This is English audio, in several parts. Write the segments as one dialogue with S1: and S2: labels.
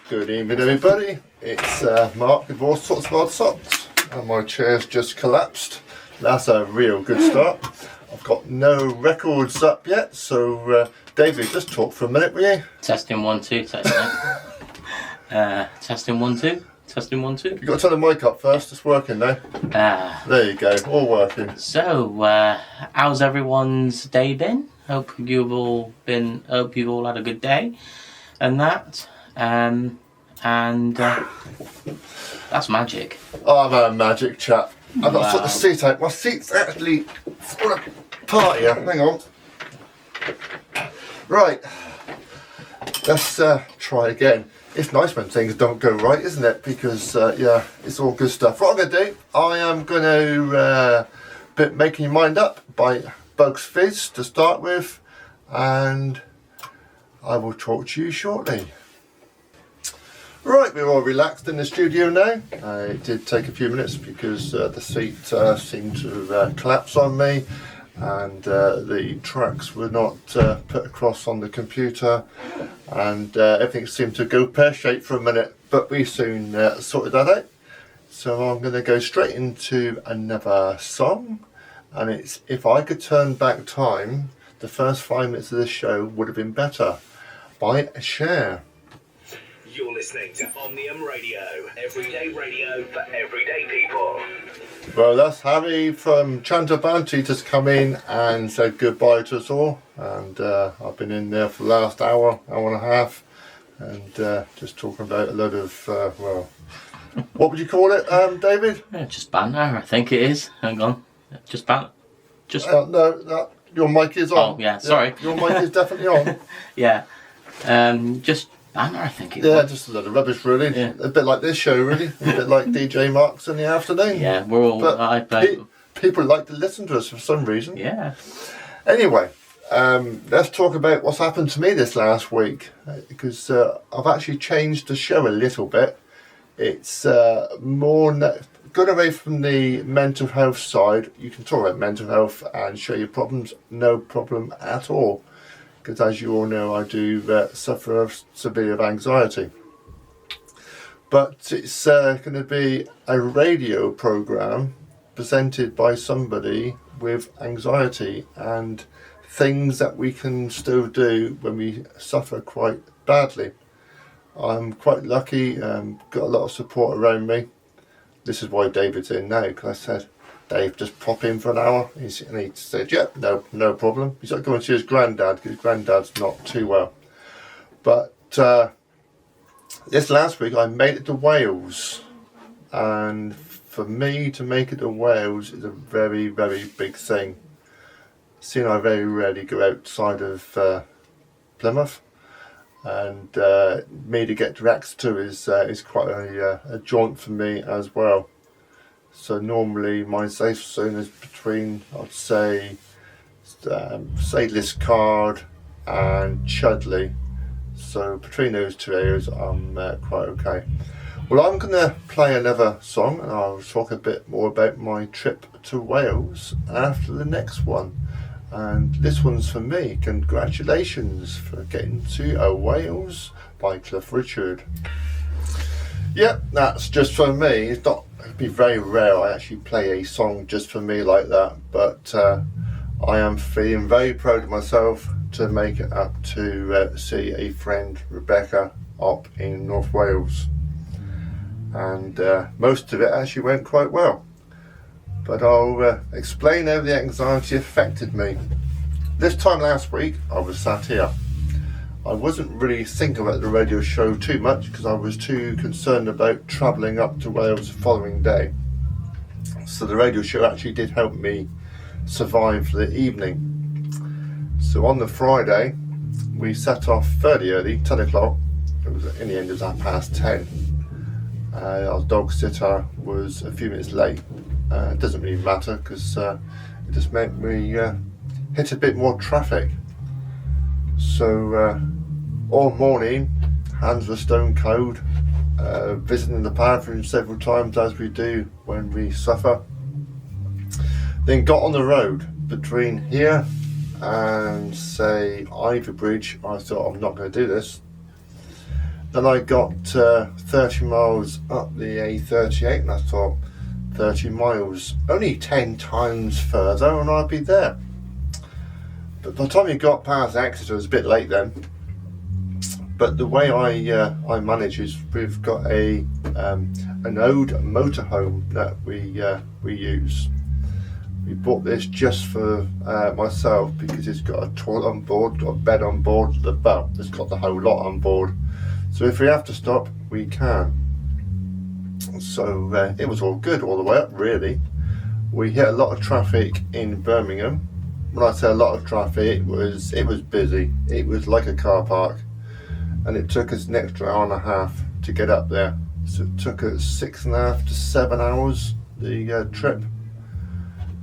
S1: Good evening, everybody. It's Mark with all sorts of odd socks, and my chair's just collapsed. That's a real good start. I've got no records up yet, so David, just talk for a minute, will you?
S2: Testing 1 2, testing. Testing 1 2, testing 1 2.
S1: You've got to turn the mic up first. It's working now. There you go, all working.
S2: So, how's everyone's day been? Hope you've all had a good day, and that. That's magic.
S1: I'm a magic chap. I've got to sort the seat out. My seat's actually falling apart here. Hang on. Right. Let's try again. It's nice when things don't go right, isn't it? Because, yeah, it's all good stuff. What I'm going to do, I am going to making your mind up by Bugs Fizz to start with, and I will talk to you shortly. Right, we're all relaxed in the studio now. It did take a few minutes because the seat seemed to collapse on me, and the tracks were not put across on the computer, and everything seemed to go pear-shaped for a minute, but we soon sorted that out. So I'm going to go straight into another song, and it's If I Could Turn Back Time, the first 5 minutes of this show would have been better, by Cher.
S3: You're listening to Omniun Radio, everyday radio for everyday people.
S1: Well, that's Harry from Chantabanti just come in and said goodbye to us all, and I've been in there for the last hour and a half, and just talking about a lot of, well, what would you call it, David?
S2: Yeah, just banter, I think it is. Hang on. Just banter.
S1: No, your mic is on.
S2: Oh, yeah, sorry.
S1: Your mic is definitely on.
S2: Yeah. Just banter, I think it
S1: Yeah,
S2: was.
S1: just a lot of rubbish, really.
S2: Yeah.
S1: A bit like this show, really. A bit like DJ Marks in the afternoon.
S2: Yeah, we're all...
S1: But people like to listen to us for some reason.
S2: Yeah.
S1: Anyway, let's talk about what's happened to me this last week, because I've actually changed the show a little bit. It's more gone away from the mental health side. You can talk about mental health and share your problems, no problem at all. Because as you all know, I do suffer of severe anxiety. But it's going to be a radio program presented by somebody with anxiety and things that we can still do when we suffer quite badly. I'm quite lucky, got a lot of support around me. This is why David's in now, because I said, Dave, just pop in for an hour. And he said, yep, no problem. He's like going to see his granddad, because his granddad's not too well. But this last week I made it to Wales. And for me to make it to Wales is a very, very big thing. Seeing I very rarely go outside of Plymouth. And me to get to Exeter is quite a jaunt for me as well. So normally my safe zone is between, I'd say Liscard and Chudley. So between those two areas I'm quite okay. Well, I'm going to play another song, and I'll talk a bit more about my trip to Wales after the next one. And this one's for me. Congratulations for getting to Wales by Cliff Richard. Yep, that's just for me. It'd be very rare I actually play a song just for me like that, but I am feeling very proud of myself to make it up to see a friend, Rebecca, up in North Wales. And most of it actually went quite well. But I'll explain how the anxiety affected me. This time last week, I was sat here. I wasn't really thinking about the radio show too much because I was too concerned about travelling up to Wales the following day. So the radio show actually did help me survive the evening. So on the Friday, we set off fairly early, 10 o'clock. In the end, it was 10:30. Our dog sitter was a few minutes late. It doesn't really matter because it just meant we hit a bit more traffic. So all morning, hands were stone cold, visiting the bathroom several times as we do when we suffer. Then got on the road between here and say Ivy Bridge. I thought, I'm not going to do this. Then I got 30 miles up the A38 and I thought 30 miles, only 10 times further and I'd be there. But by the time you got past Exeter, it was a bit late then. But the way I manage is we've got an old motorhome that we use. We bought this just for myself because it's got a toilet on board, got a bed on board, it's got the whole lot on board. So if we have to stop, we can. So it was all good all the way up, really. We hit a lot of traffic in Birmingham. When I say a lot of traffic, it was busy. It was like a car park, and it took us an extra hour and a half to get up there. So it took us 6.5 to 7 hours the trip,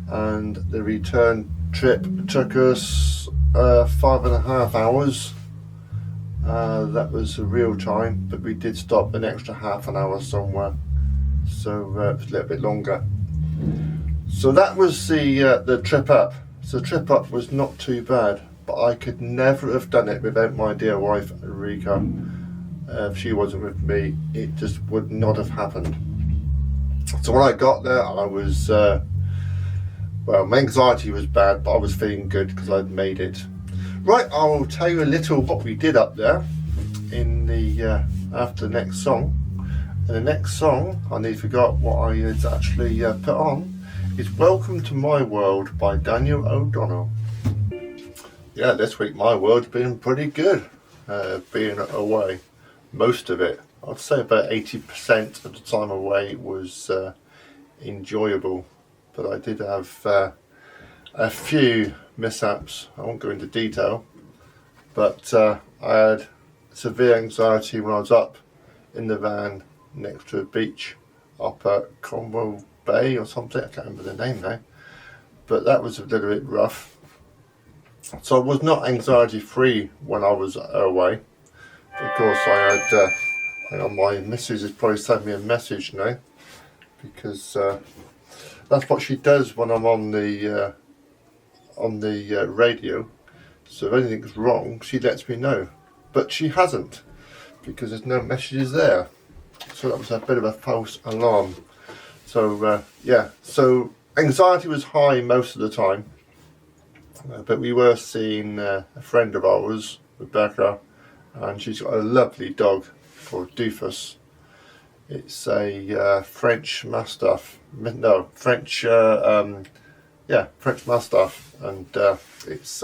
S1: and the return trip took us 5.5 hours. That was a real time, but we did stop an extra half an hour somewhere, so it was a little bit longer. So that was the trip up. So the trip up was not too bad, but I could never have done it without my dear wife Rika. If she wasn't with me, it just would not have happened. So when I got there, I was well, my anxiety was bad, but I was feeling good because I'd made it. Right, I will tell you a little what we did up there in the after the next song. And the next song, I nearly forgot what I had actually put on, is Welcome to My World by Daniel O'Donnell. Yeah, this week my world's been pretty good, being away. Most of it, I'd say about 80% of the time away was enjoyable. But I did have a few mishaps. I won't go into detail, but I had severe anxiety when I was up in the van next to a beach up at Cromwell Bay or something. I can't remember the name now, but that was a little bit rough. So I was not anxiety free when I was away. Of course, I had hang on, my missus has probably sent me a message now, because that's what she does when I'm on the radio. So if anything's wrong, she lets me know. But she hasn't, because there's no messages there. So that was a bit of a false alarm. So yeah, so anxiety was high most of the time. But we were seeing a friend of ours, Rebecca, and she's got a lovely dog called Doofus. It's a French Mastiff. No, French Mastiff, and it's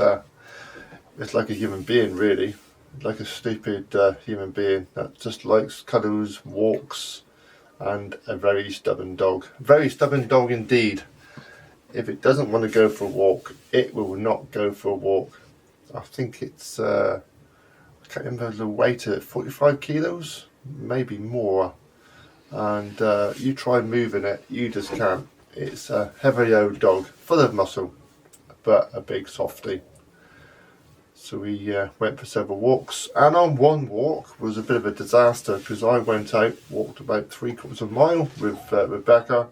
S1: like a human being, really, like a stupid human being that just likes cuddles, walks, and a very stubborn dog. Very stubborn dog indeed. If it doesn't want to go for a walk, it will not go for a walk. I think it's I can't remember the weight of it, 45 kilos, maybe more. And you try moving it, you just can't. It's a heavy old dog, full of muscle, but a big softie. So we went for several walks, and on one walk was a bit of a disaster, because I went out, walked about 3/4 of a mile with Rebecca.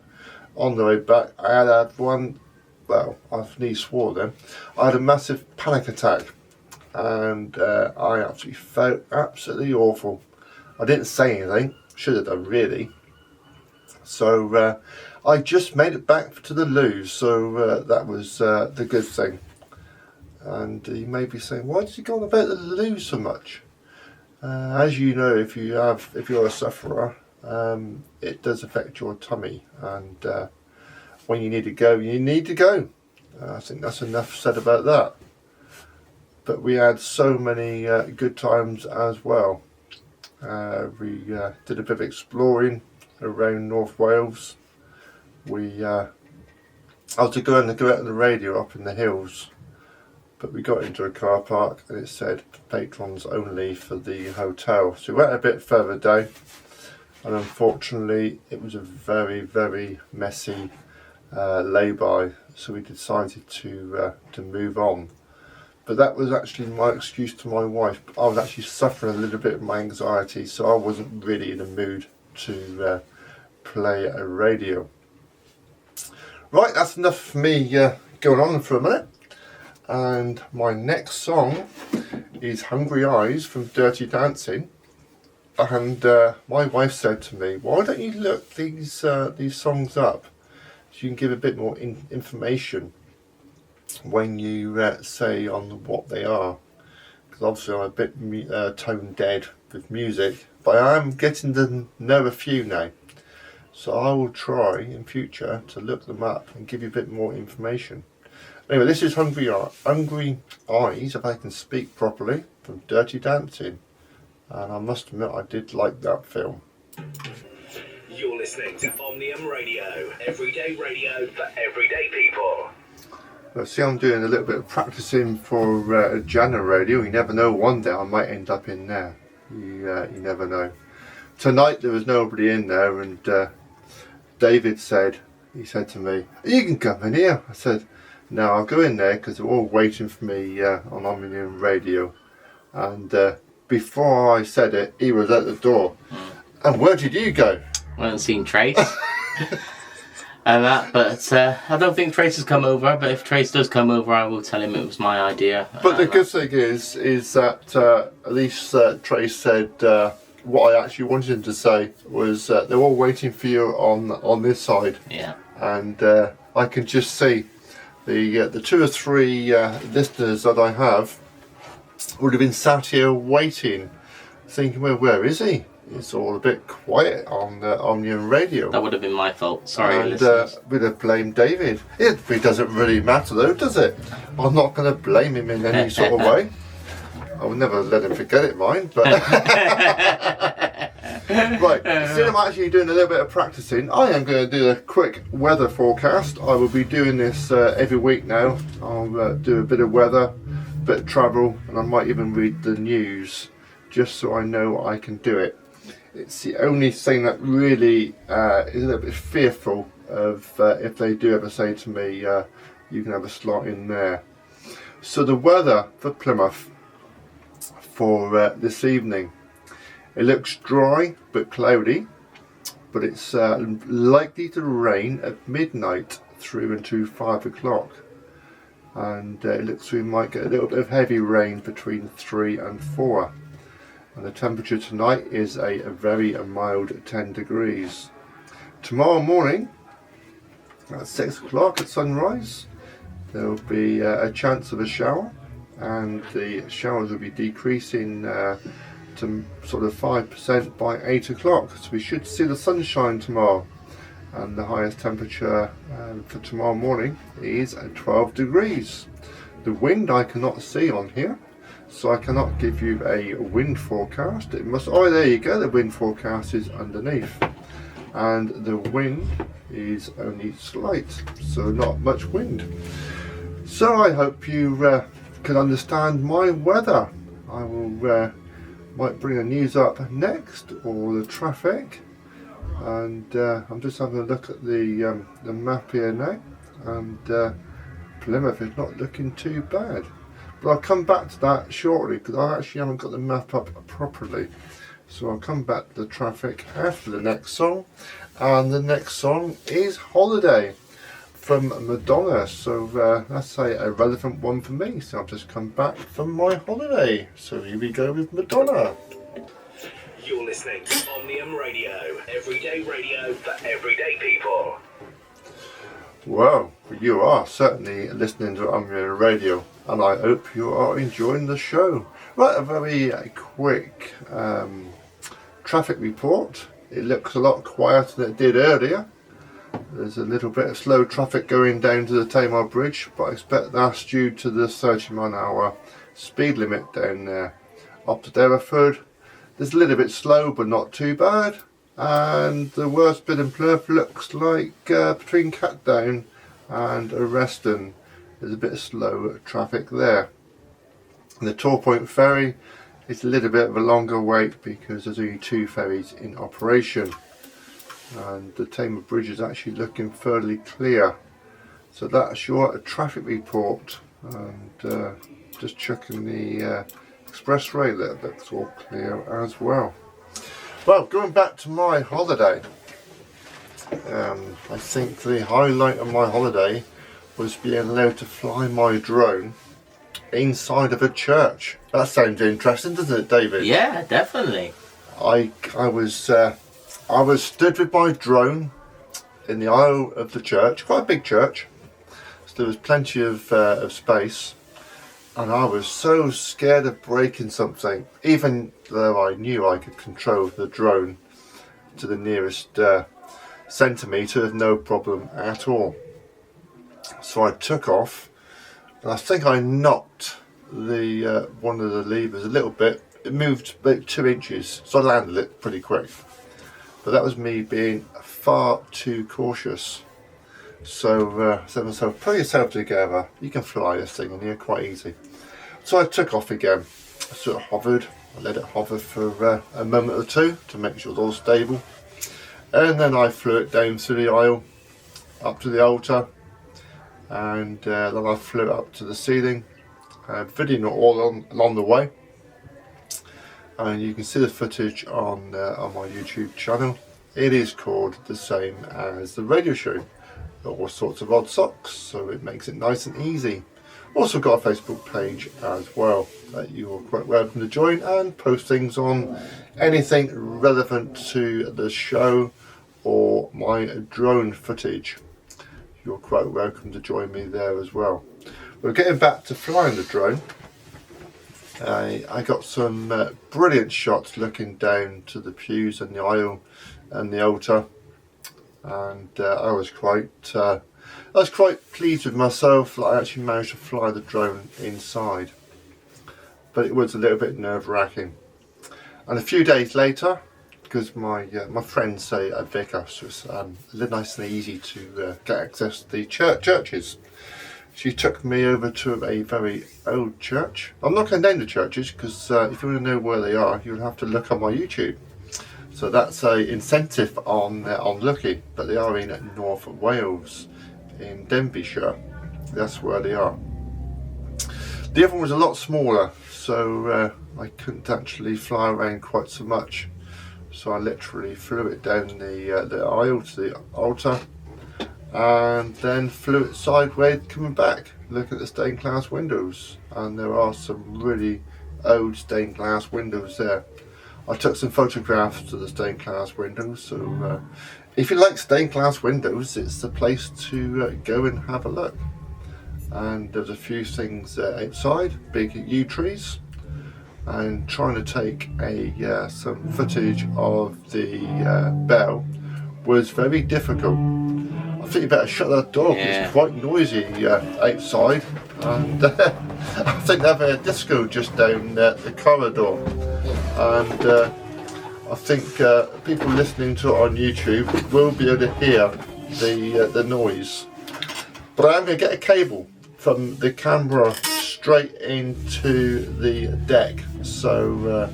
S1: On the way back, I had one, well, I've nearly swore then, I had a massive panic attack, and I actually felt absolutely awful. I didn't say anything, should have done really. So I just made it back to the loo, so that was the good thing. And you may be saying, why did you go on about the loo so much? As you know, if you're a sufferer, it does affect your tummy, and when you need to go, you need to go. I think that's enough said about that. But we had so many good times as well. We did a bit of exploring around North Wales. I was to go out on the radio up in the hills, but we got into a car park and it said patrons only for the hotel. So we went a bit further down, and unfortunately it was a very, very messy lay-by, so we decided to move on. But that was actually my excuse to my wife. I was actually suffering a little bit of my anxiety, so I wasn't really in the mood to play a radio. Right, that's enough for me going on for a minute. And my next song is Hungry Eyes from Dirty Dancing. And my wife said to me, "Why don't you look these songs up, so you can give a bit more information when you say on what they are?" Because obviously I'm a bit tone dead with music, but I am getting to know a few now. So I will try in future to look them up and give you a bit more information. Anyway, this is Hungry Eyes, if I can speak properly, from Dirty Dancing. And I must admit, I did like that film.
S3: You're listening to Omnium Radio, everyday radio for everyday people.
S1: Well, see, I'm doing a little bit of practicing for Jana Radio. You never know, one day I might end up in there. You never know. Tonight there was nobody in there, and David said to me, "You can come in here." I said, "No, I'll go in there because they're all waiting for me on Omniun Radio." And before I said it, he was at the door. And where did you go?
S2: I haven't seen Trace. But I don't think Trace has come over. But if Trace does come over, I will tell him it was my idea.
S1: But the good thing is that at least Trace said what I actually wanted him to say was they're all waiting for you on this side.
S2: Yeah.
S1: And I can just see the 2 or 3 listeners that I have would have been sat here waiting, thinking, well, where is he? It's all a bit quiet on Omnium Radio.
S2: That would have been my fault. Sorry,
S1: and
S2: listeners.
S1: we'd have blamed David. It doesn't really matter though, does it? I'm not going to blame him in any sort of way. I will never let him forget it, mind. But right, instead of actually doing a little bit of practicing, I am going to do a quick weather forecast. I will be doing this every week now. I'll do a bit of weather, a bit of travel, and I might even read the news just so I know I can do it. It's the only thing that really is a little bit fearful of if they do ever say to me, you can have a slot in there. So the weather for Plymouth for this evening, it looks dry but cloudy, but it's likely to rain at midnight through until 5 o'clock. And it looks like we might get a little bit of heavy rain between 3 and 4. And the temperature tonight is a very mild 10 degrees. Tomorrow morning at 6 o'clock at sunrise, there will be a chance of a shower, and the showers will be decreasing to sort of 5% by 8 o'clock. So we should see the sunshine tomorrow, and the highest temperature for tomorrow morning is at 12 degrees. The wind I cannot see on here, so I cannot give you a wind forecast. It must, oh, there you go, the wind forecast is underneath. And the wind is only slight, so not much wind. So I hope you can understand my weather. I will might bring the news up next, or the traffic. And I'm just having a look at the map here now, and Plymouth is not looking too bad. But I'll come back to that shortly, because I actually haven't got the map up properly. So I'll come back to the traffic after the next song. And the next song is Holiday from Madonna. So that's a relevant one for me. So I've just come back from my holiday. So here we go with Madonna.
S3: You're listening to Omnium Radio, everyday radio for everyday people.
S1: Well, you are certainly listening to Omniun Radio, and I hope you are enjoying the show. Right, a very quick traffic report. It looks a lot quieter than it did earlier. There's a little bit of slow traffic going down to the Tamar Bridge, but I expect that's due to the 30-mile-an-hour speed limit down there. Up to Derriford, there's a little bit slow, but not too bad. And the worst bit in Plymouth looks like between Catdown and Arreston. There's a bit of slow traffic there. And the Tor Point ferry is a little bit of a longer wait because there's only 2 ferries in operation. And the Tamar Bridge is actually looking fairly clear. So that's your traffic report. And just checking the expressway, that looks all clear as well. Well, going back to my holiday, I think the highlight of my holiday was being allowed to fly my drone inside of a church. That sounds interesting, doesn't it, David?
S2: Yeah, definitely.
S1: I was stood with my drone in the aisle of the church, quite a big church, so there was plenty of space, and I was so scared of breaking something, even though I knew I could control the drone to the nearest centimetre with no problem at all. So I took off, and I think I knocked the one of the levers a little bit. It moved about 2 inches, so I landed it pretty quick. But that was me being far too cautious. So I said to myself, pull yourself together, you can fly this thing in here quite easy. So I took off again. I sort of hovered, I let it hover for a moment or two to make sure it's all stable. And then I flew it down through the aisle, up to the altar, and then I flew it up to the ceiling, videoing it all along the way. And you can see the footage on my YouTube channel. It is called the same as the radio show, all sorts of odd socks, so it makes it nice and easy. Also got a Facebook page as well that you are quite welcome to join and post things on, anything relevant to the show or my drone footage. You're quite welcome to join me there as well. We're getting back to flying the drone. I got some brilliant shots looking down to the pews and the aisle and the altar, and I was quite pleased with myself that I actually managed to fly the drone inside. But it was a little bit nerve-wracking. And a few days later, because my friends say at Vicar, so it's a little nice and easy to get access to the churches. She took me over to a very old church. I'm not going to name the churches because if you want to know where they are, you'll have to look on my YouTube. So that's an incentive on looking, but they are in North Wales, in Denbighshire. That's where they are. The other one was a lot smaller, so I couldn't actually fly around quite so much. So I literally flew it down the aisle to the altar, and then flew it sideways coming back, looking at the stained glass windows, and there are some really old stained glass windows there. I took some photographs of the stained glass windows, so if you like stained glass windows, it's the place to go and have a look. And there's a few things outside, big yew trees, and trying to take some footage of the bell was very difficult. I think you better shut that door because it's quite noisy outside, and I think they have a disco just down the corridor, and I think people listening to it on YouTube will be able to hear the noise. But I am going to get a cable from the camera straight into the deck, so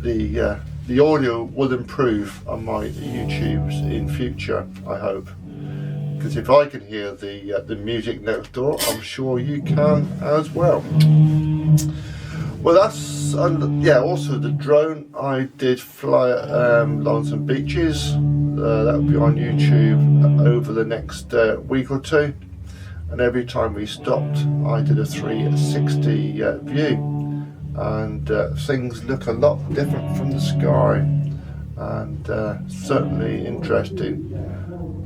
S1: the audio will improve on my YouTubes in future, I hope. Because if I can hear the music next door, I'm sure you can as well. Well, that's also the drone. I did fly along some beaches. That will be on YouTube over the next week or two. And every time we stopped, I did a 360 view, and things look a lot different from the sky, and certainly interesting.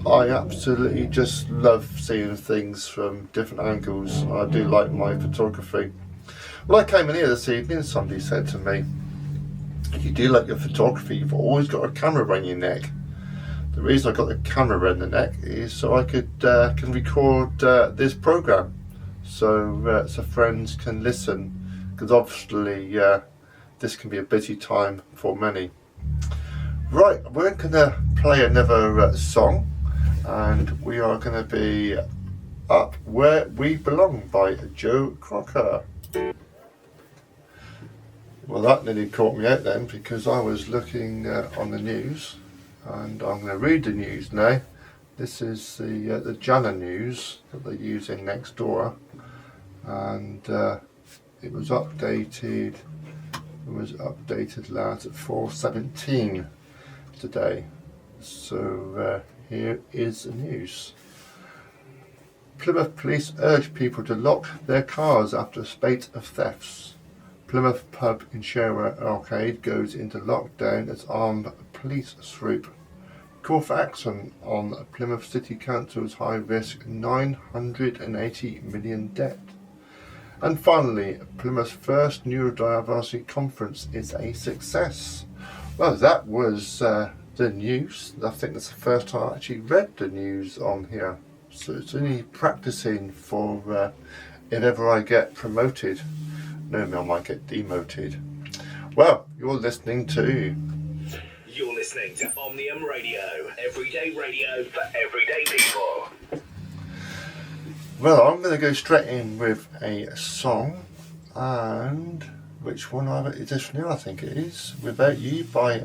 S1: I absolutely just love seeing things from different angles. I do like my photography. When I came in here this evening, somebody said to me, "You do like your photography, you've always got a camera around your neck." The reason I got the camera around the neck is so I can record this program, so friends can listen, because obviously this can be a busy time for many. Right, we're going to play another song, and we are going to be Up Where We Belong by Joe Cocker. Well, that nearly caught me out then, because I was looking on the news, and I'm going to read the news now. This is the Jana news that they're using next door, and it was updated. It was updated last at 4:17 today. So here is the news. Plymouth police urge people to lock their cars after a spate of thefts. Plymouth pub in Sherwood Arcade goes into lockdown as armed police swoop. Call for action on Plymouth City Council's high-risk $980 million debt. And finally, Plymouth's first neurodiversity conference is a success. Well, that was the news. I think that's the first time I actually read the news on here. So it's only practicing for if ever I get promoted. No, I might get demoted. Well, you're listening to
S3: Omnium Radio, everyday radio for everyday people.
S1: Well, I'm going to go straight in with a song, and which one is this new? I think it is "Without You" by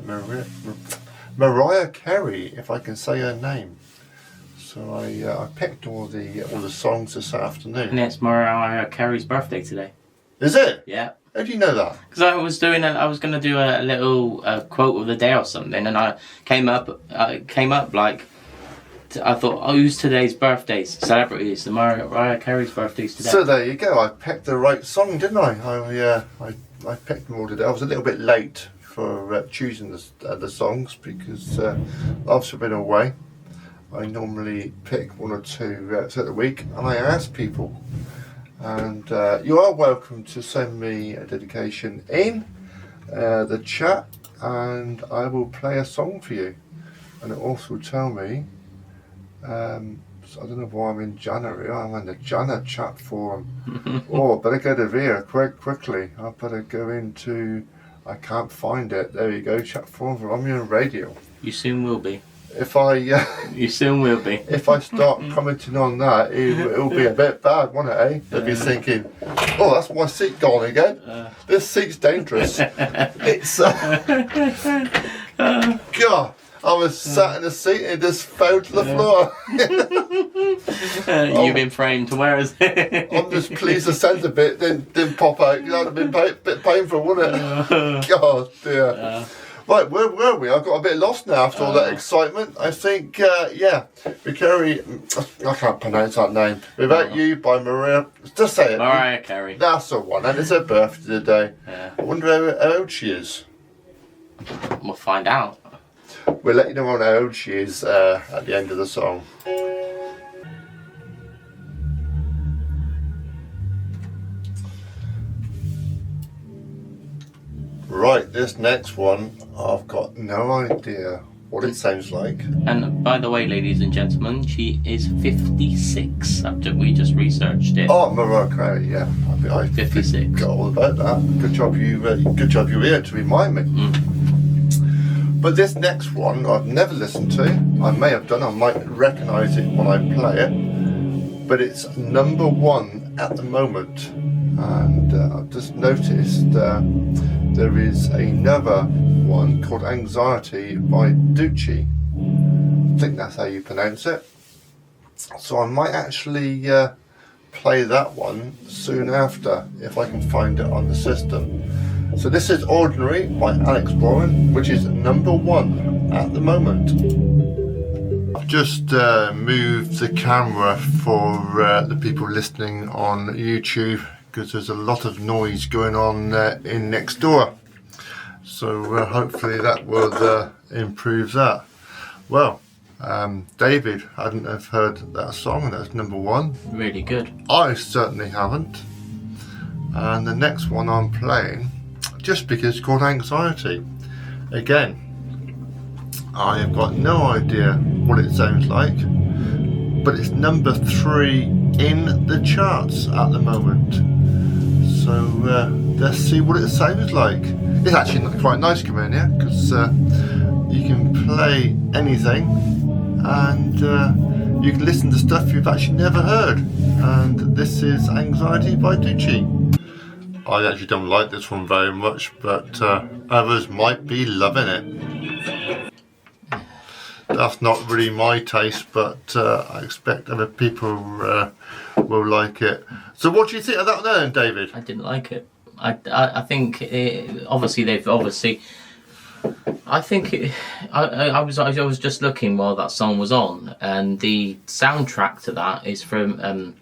S1: Mariah Carey, if I can say her name. So I picked all the songs this afternoon.
S2: And it's Mariah Carey's birthday today.
S1: Is it?
S2: Yeah.
S1: How do you know that?
S2: Because I was going to do a little quote of the day or something, and I came up like, I thought, oh, who's today's birthdays? Celebrities. The Mariah Carey's birthday's today.
S1: So there you go. I picked the right song, didn't I? I picked them all today. I was a little bit late for choosing the songs because I've been away. I normally pick one or two throughout the week, and I ask people. And you are welcome to send me a dedication in the chat, and I will play a song for you. And it also tell me, so I don't know why I'm in January. I'm in the Jana chat forum. Oh, better get over here quickly. I better go into, I can't find it. There you go, chat forum for Omniun Radio.
S2: You soon will be.
S1: If I
S2: you soon will be.
S1: If I start commenting on that, it'll be a bit bad, won't it? Eh? They'll be thinking, "Oh, that's my seat gone again. This seat's dangerous." It's God. I was sat in a seat and it just fell to the floor.
S2: You've been framed. Where is it?
S1: I'm just pleased the centre bit didn't pop out. That would have been a bit painful, wouldn't it? God dear. Right, where were we? I got a bit lost now after all that excitement. I think, Carey, I can't pronounce that name. Without You by Mariah. Just say it.
S2: Mariah Carey.
S1: That's the one, and it's her birthday today.
S2: Yeah.
S1: I wonder how old she is.
S2: We'll find out.
S1: We'll let you know how old she is at the end of the song. Right, this next one, I've got no idea what it sounds like.
S2: And by the way, ladies and gentlemen, she is 56. After we just researched it.
S1: Oh, Mariah Carey, yeah. I
S2: 56.
S1: Got all about that. Good job you here to remind me. But this next one I've never listened to. I may have done. I might recognise it when I play it. But it's number one at the moment. And I've just noticed there is another one called Anxiety by Ducci. I think that's how you pronounce it. So I might actually play that one soon after if I can find it on the system. So this is Ordinary by Alex Warren, which is number one at the moment. I've just moved the camera for the people listening on YouTube, because there's a lot of noise going on in next door. So hopefully that will improve that. Well, David hadn't have heard that song, that's number one.
S2: Really good.
S1: I certainly haven't. And the next one I'm playing, just because it's called Anxiety. Again, I have got no idea what it sounds like, but it's number 3 in the charts at the moment. So let's see what it sounds like. It's actually quite nice coming in here because you can play anything and you can listen to stuff you've actually never heard. And this is Anxiety by Ducci. I actually don't like this one very much, but others might be loving it. That's not really my taste, but I expect other people will like it. So what do you think of that then, David?
S2: I didn't like it. I think obviously I think I was just looking while that song was on, and the soundtrack to that is from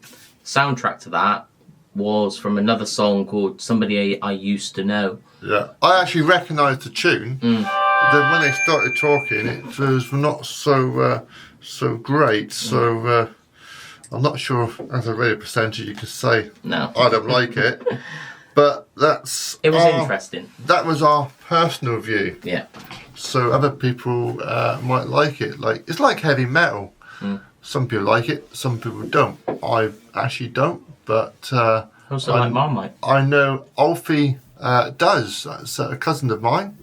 S2: was from another song called Somebody I Used to Know.
S1: Yeah, I actually recognised the tune. Then when they started talking, it was not so great. So I'm not sure as a radio percentage you could say
S2: No.
S1: I don't like it. But
S2: It was interesting.
S1: That was our personal view.
S2: Yeah.
S1: So other people might like it. Like it's like heavy metal. Some people like it, some people don't. I actually don't, but
S2: Also like Marmite.
S1: I know Alfie does. That's a cousin of mine.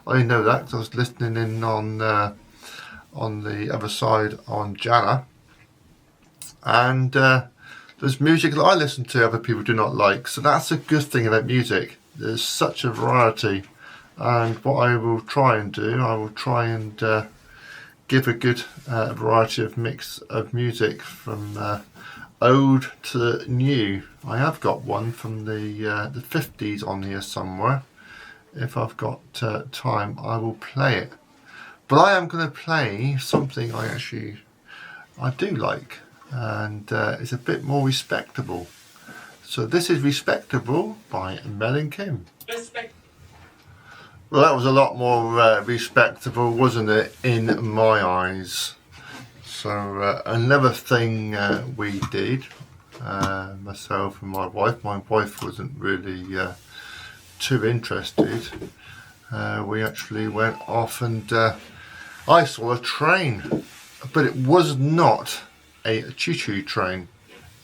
S1: I know that because I was listening in on the other side on Jana. And there's music that I listen to other people do not like. So that's a good thing about music. There's such a variety. And what I will try and do, I will try and give a good variety of mix of music from old to new. I have got one from the 50s on here somewhere. If I've got time, I will play it. But I am going to play something I do like, and it's a bit more respectable. So this is Respectable by Mel and Kim. Well, that was a lot more respectable, wasn't it, in my eyes? So another thing we did, myself and my wife wasn't really too interested. We actually went off and I saw a train, but it was not a choo-choo train.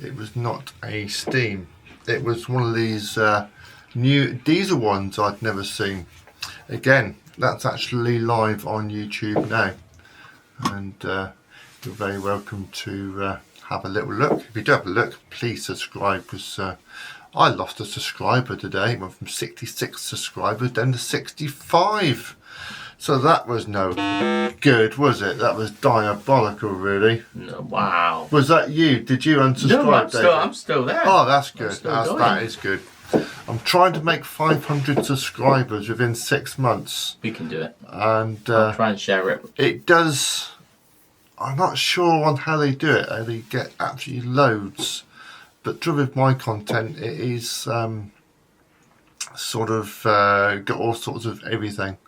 S1: It was not a steam. It was one of these new diesel ones I'd never seen. Again, that's actually live on YouTube now, and you're very welcome to have a little look. If you do have a look, please subscribe, because I lost a subscriber today. Went from 66 subscribers down to 65. So that was no good, was it? That was diabolical, really.
S2: No, wow.
S1: Was that you? Did you unsubscribe?
S2: No, I'm still there.
S1: Oh, that's good.
S2: Still
S1: That is good. I'm trying to make 500 subscribers within 6 months.
S2: We can do it.
S1: And
S2: I'll try and share it.
S1: it does. I'm not sure on how they do it. How they get absolutely loads. But true with my content, it is sort of got all sorts of everything.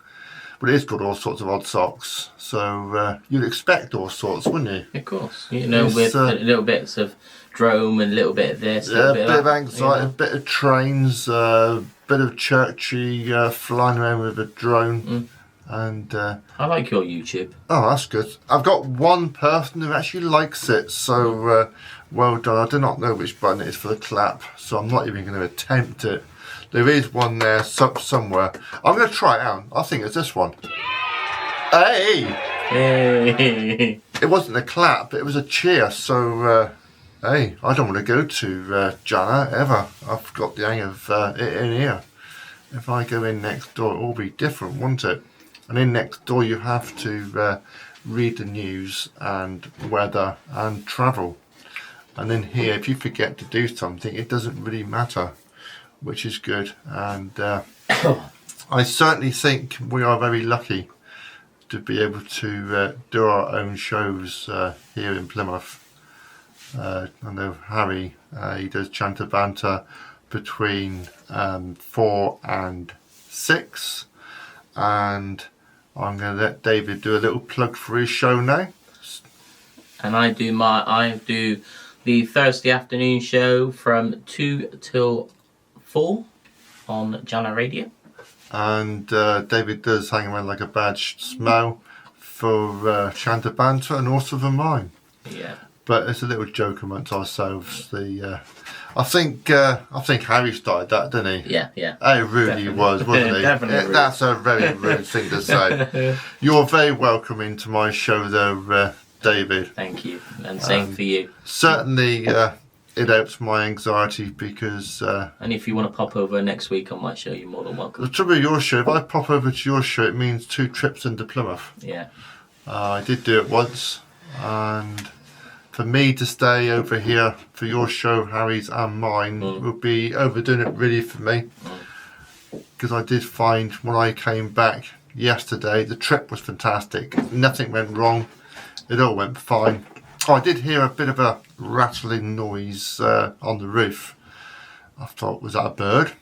S1: But it is got all sorts of odd socks. So you'd expect all sorts, wouldn't you?
S2: Of course. You know,
S1: It's,
S2: with little bits of drone and a little bit of this.
S1: Yeah, a bit of
S2: that,
S1: anxiety,
S2: you
S1: a bit of trains, a bit of churchy flying around with a drone. And
S2: I like your YouTube.
S1: oh, that's good. I've got one person who actually likes it, so well done. I do not know which button it is for the clap, so I'm not even going to attempt it. There is one there somewhere. I'm going to try it out. I think it's this one. Hey!
S2: Hey.
S1: It wasn't a clap, it was a cheer, so hey, I don't want to go to Jana ever. I've got the hang of it in here. If I go in next door, it will be different, won't it? And in next door you have to read the news and weather and travel. And in here, if you forget to do something, it doesn't really matter, which is good. And I certainly think we are very lucky to be able to do our own shows here in Plymouth. I know Harry, he does Chanter Banter between 4 and 6, and I'm going to let David do a little plug for his show now.
S2: And I do the Thursday afternoon show from 2 till 4 on Jana Radio.
S1: And David does Hang Around Like a Bad Smell for Chanter Banter and also for mine.
S2: Yeah.
S1: But it's a little joke amongst ourselves. I think Harry started that, didn't he?
S2: Yeah.
S1: It really was, wasn't he?
S2: Definitely.
S1: That's a very rude thing to say. You're very welcome into my show there, David.
S2: Thank you. And same for you.
S1: Certainly it helps my anxiety because...
S2: And if you want to pop over next week on my show, you're more than welcome.
S1: the trouble with your show, if I pop over to your show, it means 2 trips into Plymouth.
S2: Yeah.
S1: I did do it once, and for me to stay over here for your show, Harry's and mine, would be overdoing it really for me. Because I did find when I came back yesterday, the trip was fantastic. Nothing went wrong. It all went fine. Oh, I did hear a bit of a rattling noise on the roof. I thought, was that a bird?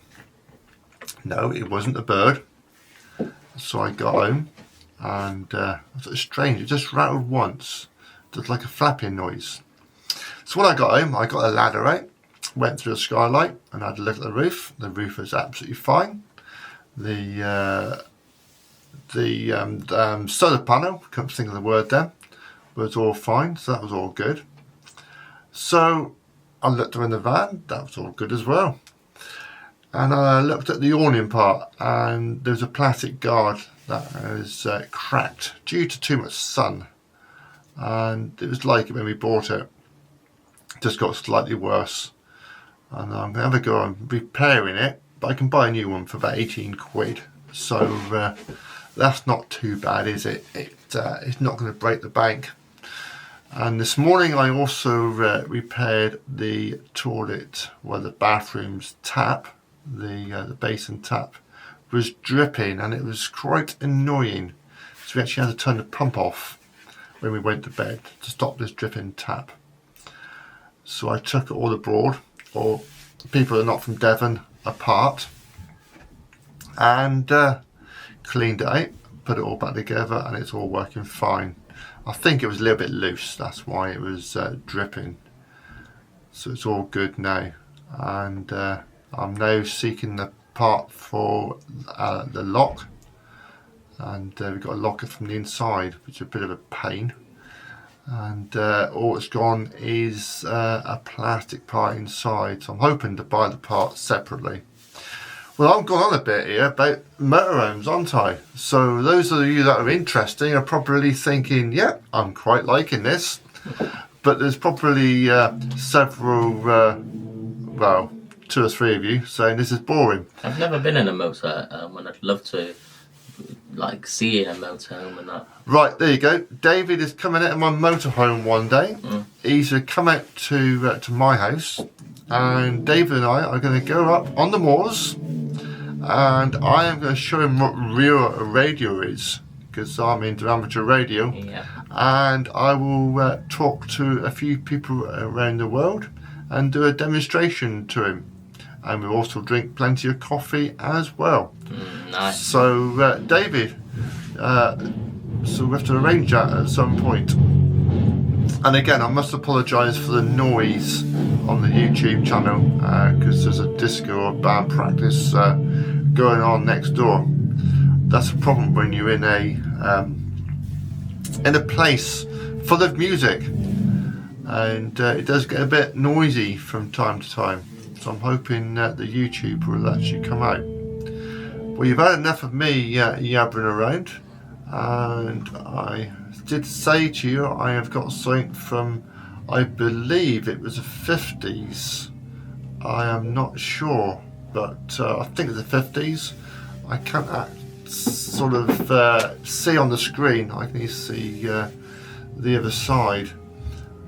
S1: No, it wasn't a bird. So I got home and I thought it was strange. It just rattled once, just like a flapping noise. So when I got home, I got a ladder out, went through the skylight and had a look at the roof. The roof was absolutely fine. The solar panel, couldn't think of the word then, was all fine, so that was all good. So I looked around the van, that was all good as well. And I looked at the awning part, and there was a plastic guard that was cracked due to too much sun. And it was like it when we bought it. Just got slightly worse. And I'm going to have a go on repairing it, but I can buy a new one for about 18 quid. So that's not too bad, is it? It's not going to break the bank. And this morning I also repaired the toilet, well, the bathroom's tap. The basin tap was dripping and it was quite annoying. So we actually had to turn the pump off when we went to bed to stop this dripping tap. So I took it all abroad, or people who are not from Devon apart, and cleaned it out, put it all back together, and it's all working fine. I think it was a little bit loose, that's why it was dripping. So it's all good now, and I'm now seeking the part for the lock, and we've got to lock it from the inside, which is a bit of a pain. And all it's gone is a plastic part inside, so I'm hoping to buy the part separately. Well, I've gone on a bit here about motorhomes, aren't I? So those of you that are interested are probably thinking, yeah, I'm quite liking this. But there's probably several, well, 2 or 3 of you saying this is boring.
S2: I've never been in a motorhome, and I'd love to, like, see in a motorhome and that.
S1: Right, there you go. David is coming out of my motorhome one day. He's come out to my house, and David and I are going to go up on the moors, and I am going to show him what real radio is, because I'm into amateur radio.
S2: Yeah.
S1: And I will talk to a few people around the world and do a demonstration to him. And we'll also drink plenty of coffee as well.
S2: Nice.
S1: So, David, so we have to arrange that at some point. And again, I must apologise for the noise on the YouTube channel, because there's a disco or band practice going on next door. That's a problem when you're in a place full of music, and it does get a bit noisy from time to time. So I'm hoping that the YouTube will actually come out. Well, you've had enough of me yabbering around, and I did say to you I have got something from, I believe it was the 50s. I am not sure, but I think it's the 50s. I can't sort of see on the screen. I can see the other side,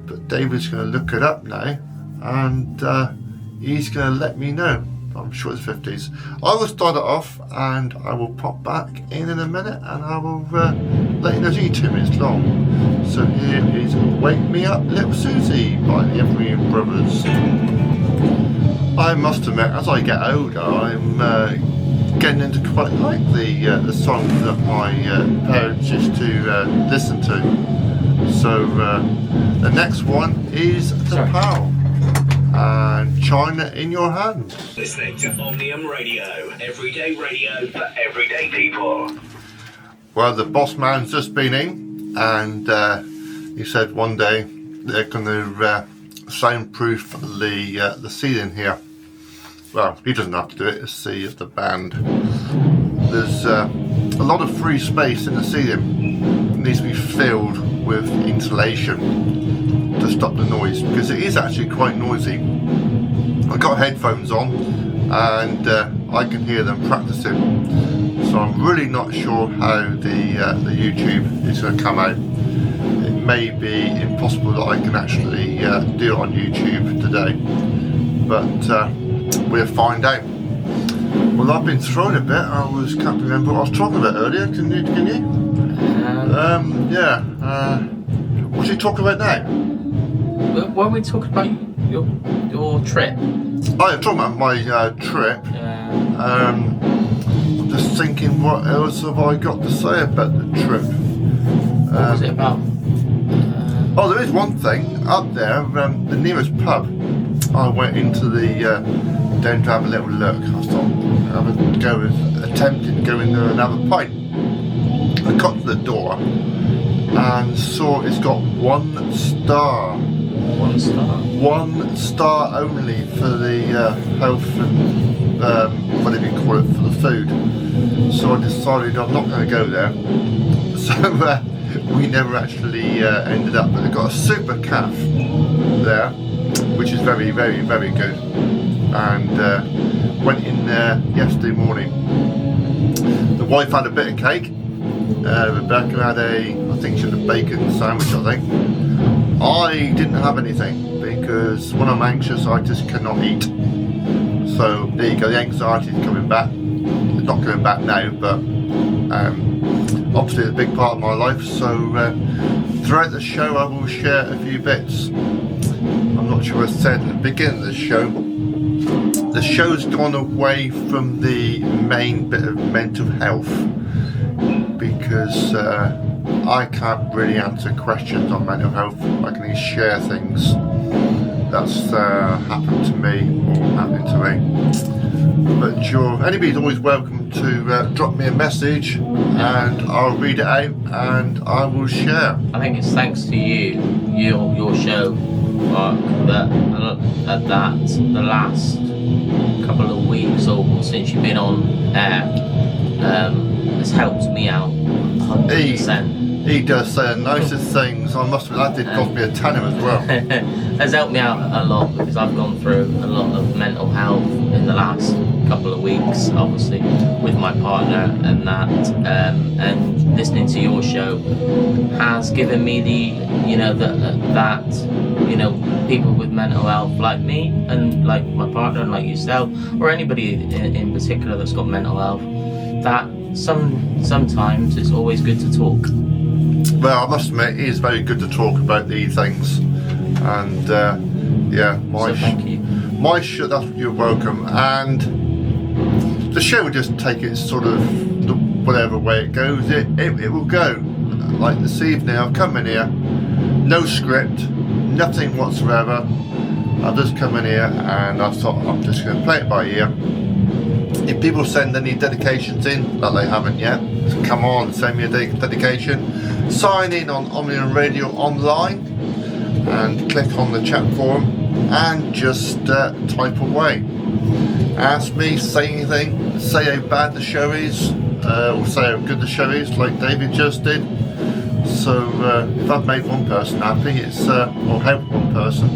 S1: but David's going to look it up now, and he's going to let me know. I'm sure it's 50s. I will start it off, and I will pop back in a minute, and I will let you know. It's only 2 minutes long. So here is "Wake Me Up, Little Susie" by the Omniun Brothers. I must admit, as I get older, I'm getting into quite like the songs that my parents used to listen to. So the next one is "The Pal" and "China in Your Hands."
S3: Listening to Omnium Radio, everyday radio for everyday people.
S1: Well, the boss man's just been in, and he said one day they're going to soundproof the ceiling here. Well, he doesn't have to do it, it's the band. There's a lot of free space in the ceiling. It needs to be filled with insulation to stop the noise, because it is actually quite noisy. I've got headphones on, and I can hear them practicing. So I'm really not sure how the YouTube is going to come out. It may be impossible that I can actually do it on YouTube today, but we'll find out. Well, I've been thrown a bit. Can't remember what I was talking about earlier. Can you? Yeah. What's he talking about now?
S2: What are we talking about? your trip.
S1: I'm talking about my trip. I'm just thinking, what else have I got to say about the trip?
S2: What was it about?
S1: Oh, there is one thing up there. The nearest pub. I went into the down to have a little look. I thought I would go attempting to go in there and have a pint. I got to the door and saw it's got 1 star.
S2: 1 star.
S1: 1 star only for the health and whatever you call it, for the food. So I decided I'm not going to go there. So we never actually ended up. But they've got a super cafe there, which is very, very, very good. And went in there yesterday morning. The wife had a bit of cake. Rebecca had I think she had a bacon sandwich, I think. I didn't have anything because when I'm anxious I just cannot eat. So there you go, the anxiety is coming back. It's not coming back now, but obviously it's a big part of my life. So throughout the show I will share a few bits. I'm not sure I said at the beginning of the show. The show's gone away from the main bit of mental health because I can't really answer questions on mental health. I can only share things that's happened to me or happening to me. But anybody's always welcome to drop me a message and I'll read it out and I will share.
S2: I think it's thanks to your show, Mark, that the last couple of weeks or since you've been on air has helped me out 100%.
S1: He does say the nicest things. I must admit, that did cost me a tenner as well.
S2: Has helped me out a lot because I've gone through a lot of mental health in the last couple of weeks, obviously with my partner and that, and listening to your show has given me that people with mental health like me and like my partner and like yourself or anybody in particular that's got mental health, that sometimes it's always good to talk.
S1: Well, I must admit, it is very good to talk about these things, and so
S2: thank you.
S1: My show. You're welcome, and the show will just take it sort of whatever way it goes. It will go. Like this evening, I've come in here, no script, nothing whatsoever. I've just come in here, and I thought I'm just going to play it by ear. If people send any dedications in that they haven't yet, so come on, send me a dedication. Sign in on Omniun Radio online and click on the chat forum and just type away. Ask me, say anything, say how bad the show is, or say how good the show is, like David just did. So if I've made one person happy, or helped one person,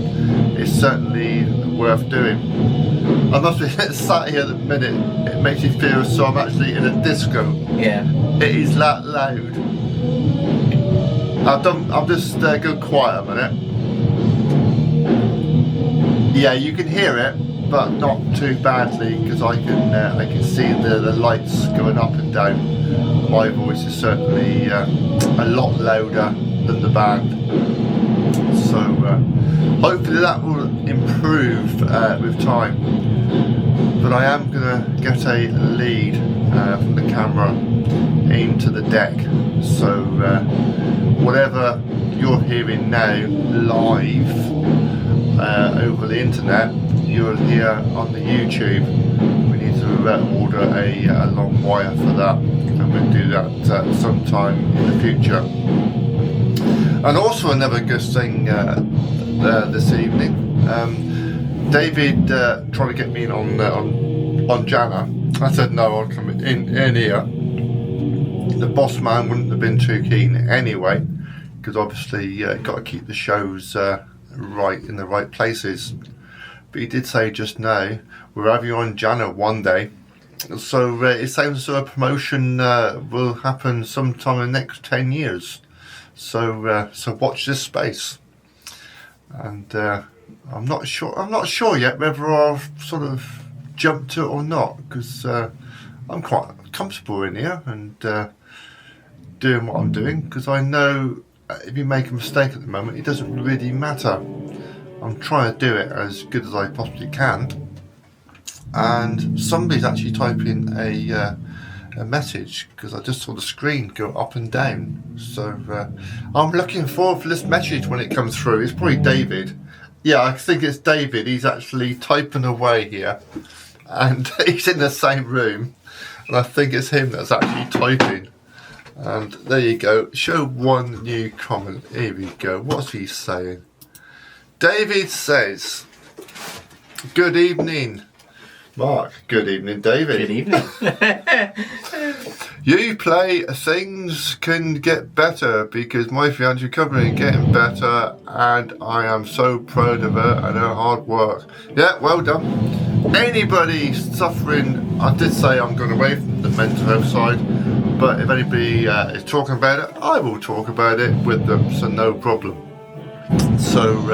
S1: it's certainly worth doing. I must be sat here at the minute, it makes me feel so I'm actually in a disco.
S2: Yeah.
S1: It is that loud. I'll just go quiet a minute. Yeah, you can hear it, but not too badly because I can see the lights going up and down. My voice is certainly a lot louder than the band. So hopefully that will improve with time. But I am going to get a lead from the camera into the deck. So whatever you're hearing now live over the internet, you'll hear on the YouTube. We need to order a long wire for that, and we'll do that sometime in the future. And also another good thing this evening, David tried to get me in on Jana. I said no, I'll come in here. The boss man wouldn't have been too keen anyway, because obviously got to keep the shows right in the right places. But he did say just now we're having you on Jana one day, so it sounds as though a promotion will happen sometime in the next 10 years. So watch this space. And I'm not sure yet whether I'll sort of jump to it or not, because I'm quite comfortable in here and doing what I'm doing, because I know if you make a mistake at the moment, it doesn't really matter. I'm trying to do it as good as I possibly can, and somebody's actually typing a message, because I just saw the screen go up and down. So I'm looking forward for this message when it comes through. It's probably David. Yeah, I think it's David. He's actually typing away here, and he's in the same room, and I think it's him that's actually typing. And there you go. Show one new comment. Here we go. What's he saying? David says, "Good evening, Mark." Good evening, David.
S2: Good evening.
S1: You play Things Can Get Better, because my fiance recovering getting better, and I am so proud of her and her hard work. Yeah, well done. Anybody suffering, I did say I'm going away from the mental health side, but if anybody is talking about it, I will talk about it with them, so no problem. So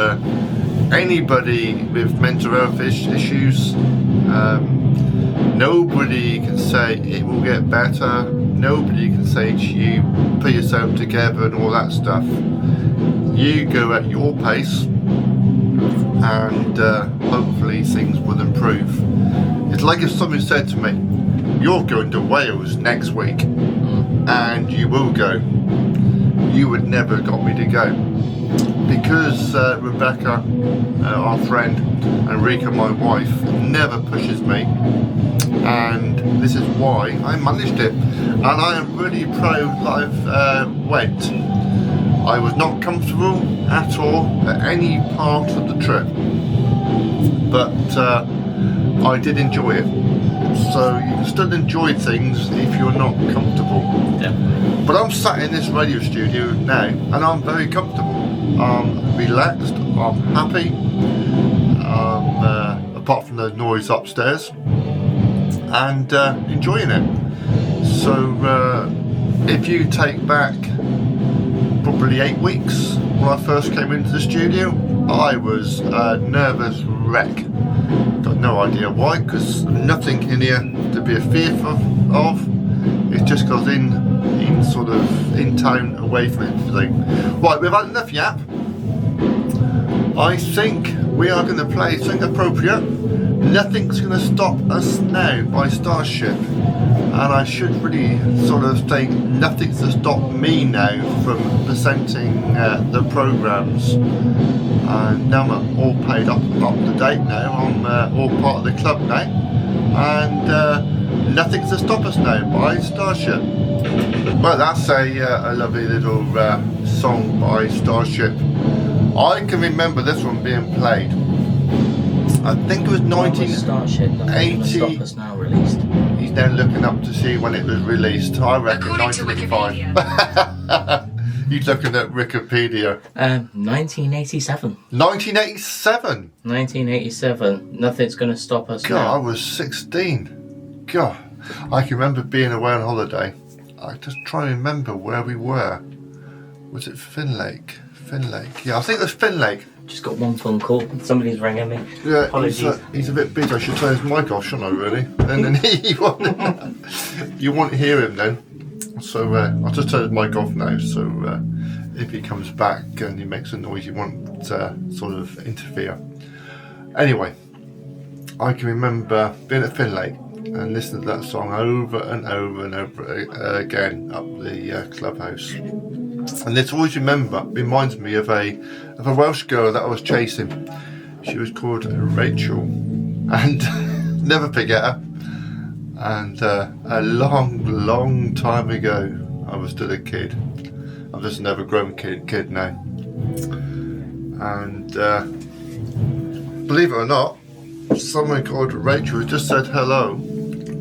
S1: anybody with mental health issues, nobody can say it will get better. Nobody can say to you, put yourself together and all that stuff. You go at your pace, and hopefully things will improve. It's like if somebody said to me, "You're going to Wales next week," and you will go. You would never have got me to go. Because Rebecca, our friend, and Rika, my wife, never pushes me, and this is why I managed it. And I am really proud that I've went. I was not comfortable at all at any part of the trip, but I did enjoy it. So you can still enjoy things if you're not comfortable.
S2: Definitely.
S1: But I'm sat in this radio studio now, and I'm very comfortable. I'm relaxed, I'm happy, apart from the noise upstairs, and enjoying it. So if you take back probably 8 weeks when I first came into the studio, I was a nervous wreck. Got no idea why, because nothing in here to be fearful of. It just goes in sort of in town, away from everything. Right, we've had enough yap. I think we are going to play something appropriate. Nothing's going to stop us now by Starship, and I should really sort of say nothing's to stop me now from presenting the programmes. Now I'm all paid up to date now. I'm all part of the club now, and nothing's to stop us now by Starship. Well, that's a lovely little song by Starship. I can remember this one being played. I think it was
S2: Starship
S1: 1980.
S2: Stop Us Now released.
S1: He's now looking up to see when it was released. I reckon 1985. He's looking at Wikipedia.
S2: 1987.
S1: 1987.
S2: 1987. Nothing's gonna stop us
S1: God,
S2: now.
S1: I was 16. God, I can remember being away on holiday. I just try and remember where we were. Was it Finlake? Yeah, I think it was Finlake.
S2: Just got one phone call. Somebody's ringing me.
S1: Yeah,
S2: Apologies.
S1: he's a bit busy. I should turn his mic off, shouldn't I, really? And then you won't hear him then. So I'll just turn his mic off now, so if he comes back and he makes a noise, you won't sort of interfere. Anyway, I can remember being at Finlake and listening to that song over and over and over again up the clubhouse. And this always reminds me of a Welsh girl that I was chasing. She was called Rachel, and never forget her. And a long time ago, I was still a kid. I'm just an overgrown kid now. And believe it or not, someone called Rachel just said hello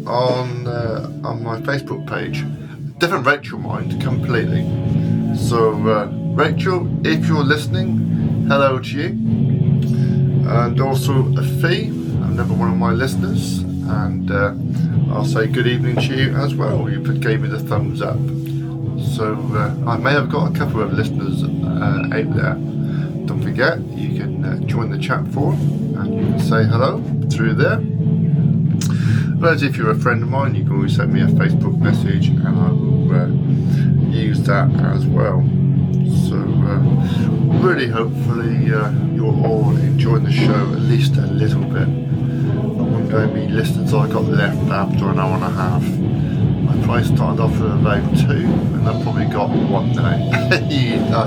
S1: on my Facebook page. Different Rachel, mind, completely. So Rachel, if you're listening, hello to you. And also a Fee, another one of my listeners, and I'll say good evening to you as well. You gave me the thumbs up. So I may have got a couple of listeners out there. Don't forget, you can join the chat forum and you can say hello through there. But if you're a friend of mine, you can always send me a Facebook message and I will use that as well. So really hopefully you're all enjoying the show at least a little bit. I wonder how many listeners I got left after an hour and a half. I probably started off with about 2 and I've probably got 1 now. I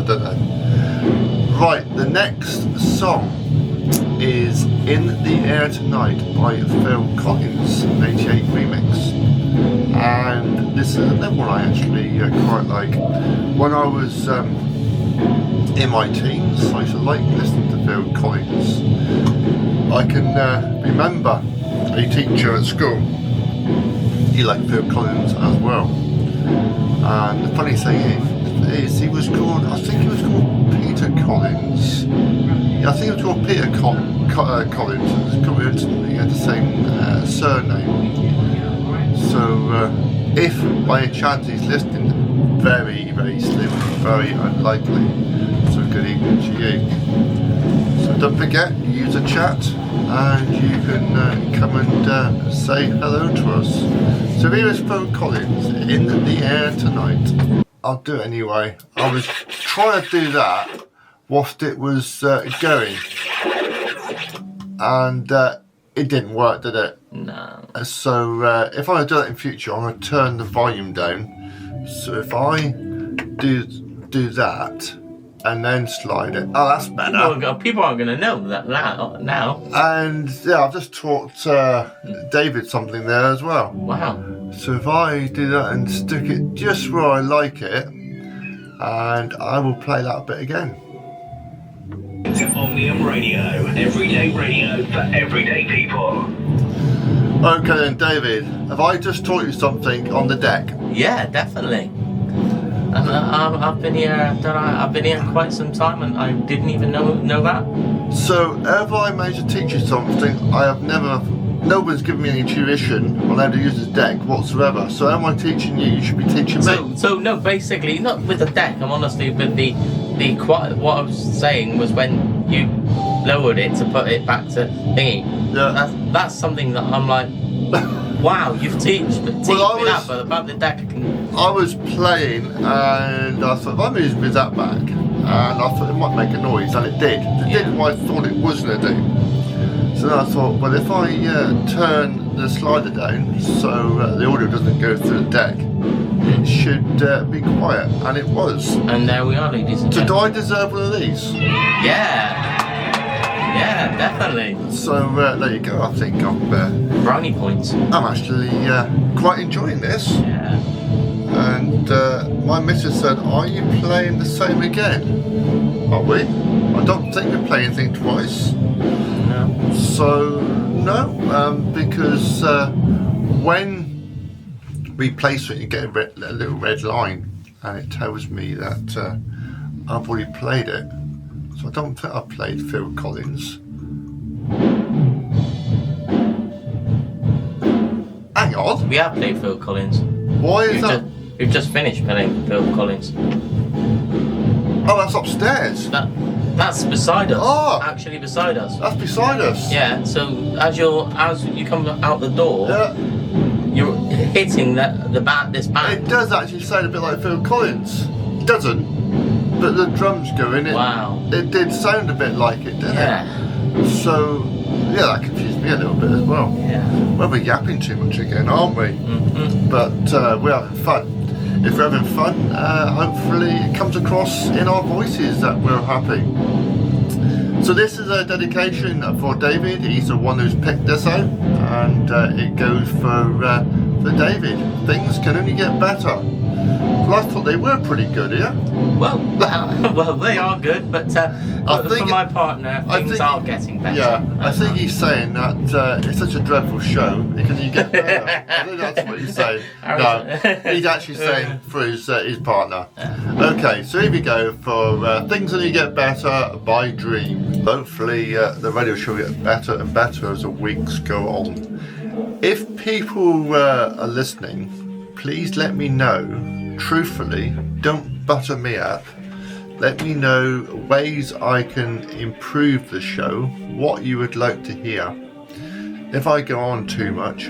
S1: don't know. Right, the next song is In the Air Tonight by Phil Collins, an 88 remix. And this is another one I actually quite like. When I was in my teens, I used to like listening to Phil Collins. I can remember a teacher at school, he liked Phil Collins as well. And the funny thing is he was called, I think he was called Peter Collins. Yeah, I think it was called Peter Collins. He had the same surname. So if by chance he's listening, very, very slim, very unlikely. So good evening to you. So don't forget, use a chat and you can come and say hello to us. So here is Phil Collins, In the Air Tonight. I'll do it anyway. I was trying to do that whilst it was going. And it didn't work, did it?
S2: No.
S1: So if I do that in future, I'm going to turn the volume down. So if I do that and then slide it, oh, that's better.
S2: People aren't going to know that now.
S1: And yeah, I've just taught David something there as well.
S2: Wow.
S1: So if I do that and stick it just where I like it, and I will play that bit again.
S3: To Omniun Radio, everyday radio for everyday people.
S1: Okay then, David, have I just taught you something on the deck?
S2: Yeah, definitely. I've been here quite some time, and I didn't even know that.
S1: So, have I managed to teach you something I have never? No one's given me any tuition on how to use the deck whatsoever. So, am I teaching you? You should be teaching me.
S2: So no, basically not with the deck. I'm honestly with the what I was saying was when you lowered it to put it back to thingy.
S1: Yeah.
S2: That's something that I'm like, wow, you've teach me that, but about the deck I can.
S1: I was playing and I thought if I moved with that back, and I thought it might make a noise, and it did. It did what I thought it was going to do. So then I thought, well, if I turn the slider down so the audio doesn't go through the deck, it should be quiet, and it was.
S2: And there we are, ladies and
S1: So do
S2: gentlemen.
S1: I deserve one of these?
S2: Yeah, definitely.
S1: So there you go. I think
S2: Brownie points.
S1: I'm actually quite enjoying this.
S2: Yeah.
S1: And my missus said, "Are you playing the same again?" Are we? I don't think we're playing anything twice.
S2: No.
S1: So no, because when we play something, you get a little red line, and it tells me that I've already played it. So I don't think I've played Phil Collins. Hang on.
S2: We have played Phil Collins.
S1: Why is that?
S2: We've just finished playing Phil Collins.
S1: Oh, that's upstairs.
S2: That's beside us.
S1: Oh.
S2: Actually beside us.
S1: That's beside us.
S2: Yeah, so as you come out the door,
S1: Yeah.
S2: you're hitting this band.
S1: It does actually sound a bit like Phil Collins. It doesn't, but the drums going in.
S2: Wow.
S1: It did sound a bit like it, didn't it? So, yeah, that confused me a little bit as well.
S2: Yeah.
S1: Well, we're yapping too much again, aren't we?
S2: Mm-hmm.
S1: But we're having fun. If we're having fun, hopefully it comes across in our voices that we're happy. So this is a dedication for David. He's the one who's picked this out, and it goes for David. Things can only get better. Well, I thought they were pretty good, yeah?
S2: Well, they are good, but for my partner, things are getting better.
S1: Yeah, I think he's saying that it's such a dreadful show, it can only get better. I think that's what he's saying. No, he's actually saying for his partner. Okay, so here we go for Things Only Get Better by Dream. Hopefully the radio show will get better and better as the weeks go on. If people are listening, please let me know. Truthfully, don't butter me up. Let me know ways I can improve the show, what you would like to hear. If I go on too much,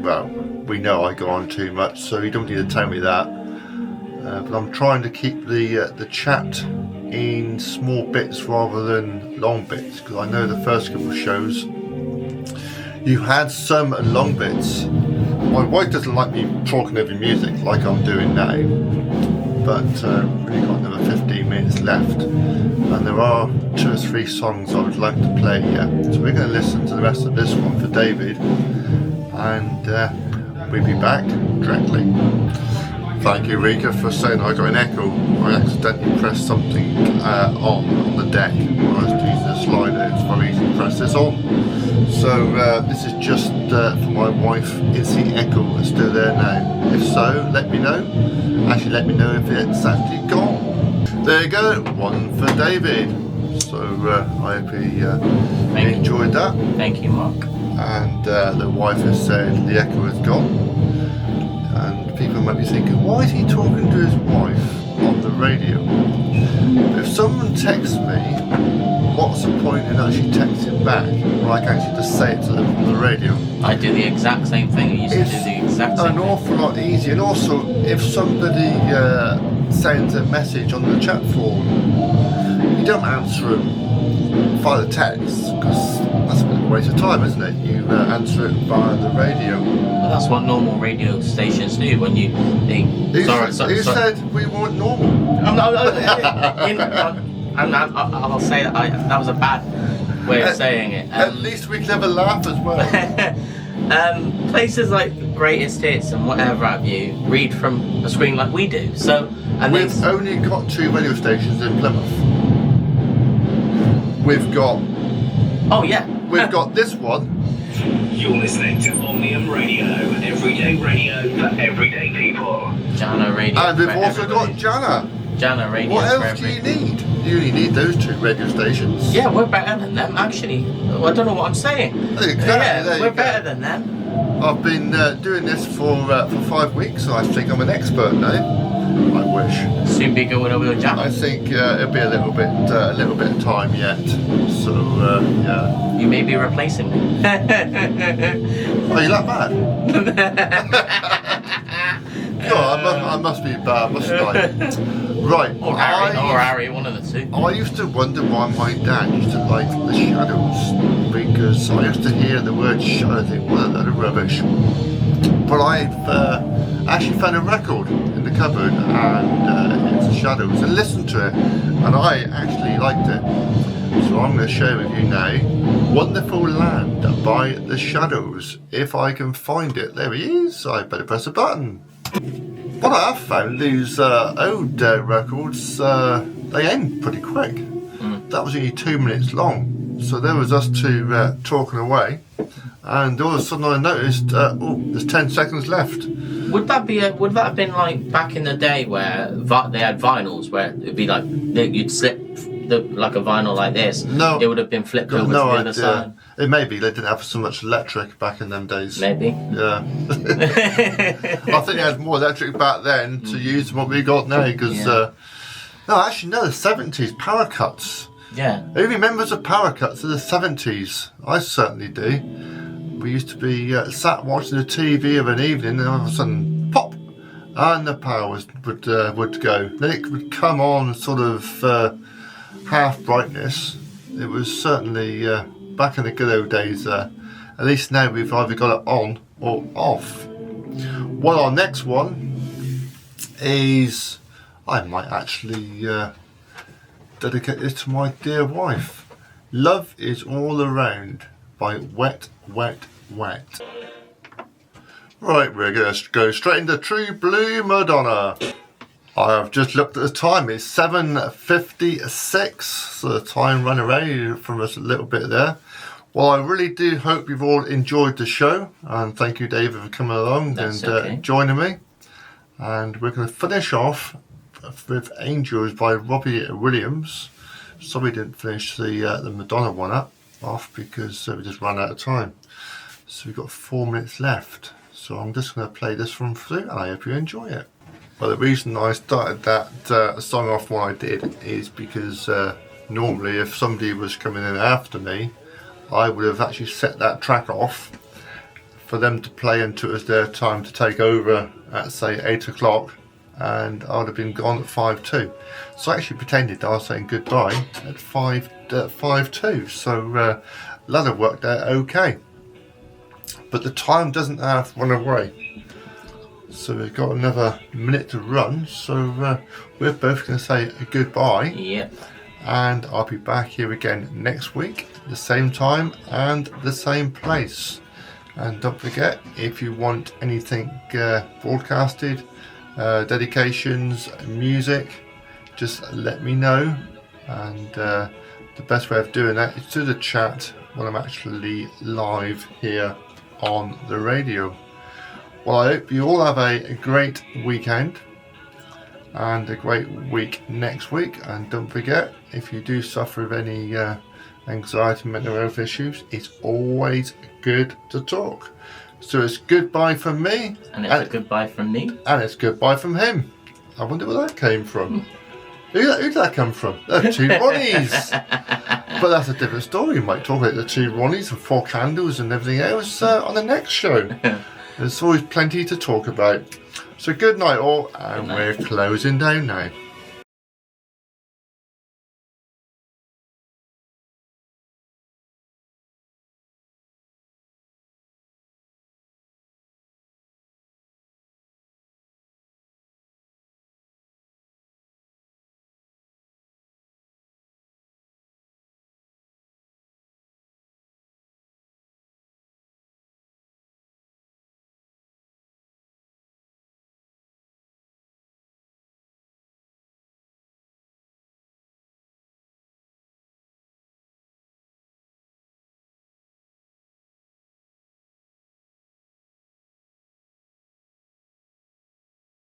S1: well, we know I go on too much, so you don't need to tell me that. but I'm trying to keep the chat in small bits rather than long bits, because I know the first couple of shows you had some long bits. My wife doesn't like me talking over music like I'm doing now, but we've got another 15 minutes left, and there are 2 or 3 songs I would like to play here. So we're going to listen to the rest of this one for David, and we'll be back directly. Thank you, Rika, for saying I got an echo. I accidentally pressed something on the deck when I was using the slider. It's very easy to press this on. So this is just for my wife. Is the echo still there now? If so, let me know. Actually, let me know if it's actually gone. There you go, one for David. So I hope he enjoyed that.
S2: Thank you, Mark.
S1: And the wife has said the echo is gone. And people might be thinking, why is he talking to his wife on the radio? If someone texts me, what's the point in actually texting back when I can actually just say it to them on the radio?
S2: I do the exact same thing. I used to do the exact same
S1: thing. An awful lot easier. And also, if somebody sends a message on the chat forum, you don't answer them via the text, because that's a bit of a waste of time, isn't it? You answer it via the radio.
S2: Well, that's what normal radio stations do when you...
S1: Who said we weren't normal?
S2: I'll say that that was a bad way of saying it.
S1: At least we can have a laugh as well.
S2: Places like Greatest Hits and whatever have you read from a screen like we do. So, and
S1: we've only got 2 radio stations in Plymouth. We've got...
S2: Oh yeah.
S1: We've got this one.
S3: You're listening to Omniun Radio, everyday radio for everyday people.
S2: Jana Radio.
S1: And we've also got Jana.
S2: Jana Radio.
S1: What else do you need? You only need those 2 radio stations.
S2: Yeah, we're better than them, actually. I don't know what I'm saying.
S1: Exactly.
S2: Yeah, we're better than them.
S1: I've been doing this for 5 weeks, so I think I'm an expert now. I wish.
S2: Soon be going over to Jana.
S1: I think it'll be a little bit of time yet. So yeah.
S2: You may be replacing me.
S1: Are you that bad? God, I must be bad, mustn't I? Right.
S2: Or Harry, one of the 2.
S1: I used to wonder why my dad used to like the Shadows, because I used to hear the word shadow and think, what a load of rubbish. But I've actually found a record in the cupboard, and it's the Shadows, and listened to it, and I actually liked it. So I'm going to share with you now Wonderful Land by the Shadows. If I can find it. There he is. I better press a button. What I have found, these old records, they end pretty quick. That was only 2 minutes long. So there was us 2 talking away, and all of a sudden I noticed, there's 10 seconds left.
S2: Would that have been like back in the day where they had vinyls, where it'd be like you'd slip like a vinyl like this?
S1: No,
S2: it would have been flipped over to the other side.
S1: It may be they didn't have so much electric back in them days.
S2: Maybe.
S1: Yeah. I think they had more electric back then to use than what we got now, because the 70s power cuts.
S2: Yeah.
S1: Who remembers the power cuts of the 70s? I certainly do. We used to be sat watching the TV of an evening, and all of a sudden, pop, and the power would go. Then it would come on sort of half brightness. It was certainly back in the good old days. At least now we've either got it on or off. Well, our next one is, I might actually dedicate this to my dear wife. Love Is All Around by Wet, Wet, Wet. Right, we're going to go straight into True Blue Madonna. I have just looked at the time, it's 7:56, so the time ran away from us a little bit there. Well, I really do hope you've all enjoyed the show, and thank you, David, for coming along and joining me. And we're going to finish off with Angels by Robbie Williams. Sorry we didn't finish the Madonna one off because we just ran out of time. So we've got 4 minutes left. So I'm just going to play this one through, and I hope you enjoy it. Well, the reason I started that song off when I did is because normally if somebody was coming in after me, I would have actually set that track off for them to play until it was their time to take over at say 8 o'clock, and I would have been gone at 5:02. So I actually pretended I was saying goodbye at 5:02. So that have worked out okay. But the time doesn't have run away. So we've got another minute to run. So we're both going to say goodbye.
S2: Yep.
S1: And I'll be back here again next week, the same time and the same place. And don't forget, if you want anything broadcasted, dedications, music, just let me know. And the best way of doing that is to the chat when I'm actually live here on the radio. Well, I hope you all have a great weekend and a great week next week. And don't forget, if you do suffer with any anxiety, mental health issues, it's always good to talk. So it's goodbye from me.
S2: And it's a goodbye from me.
S1: And it's goodbye from him. I wonder where that came from. Who did that come from? The two Ronnies. But that's a different story. We might talk about the two Ronnies and 4 candles and everything else on the next show. There's always plenty to talk about. So good night all, and we're closing down now.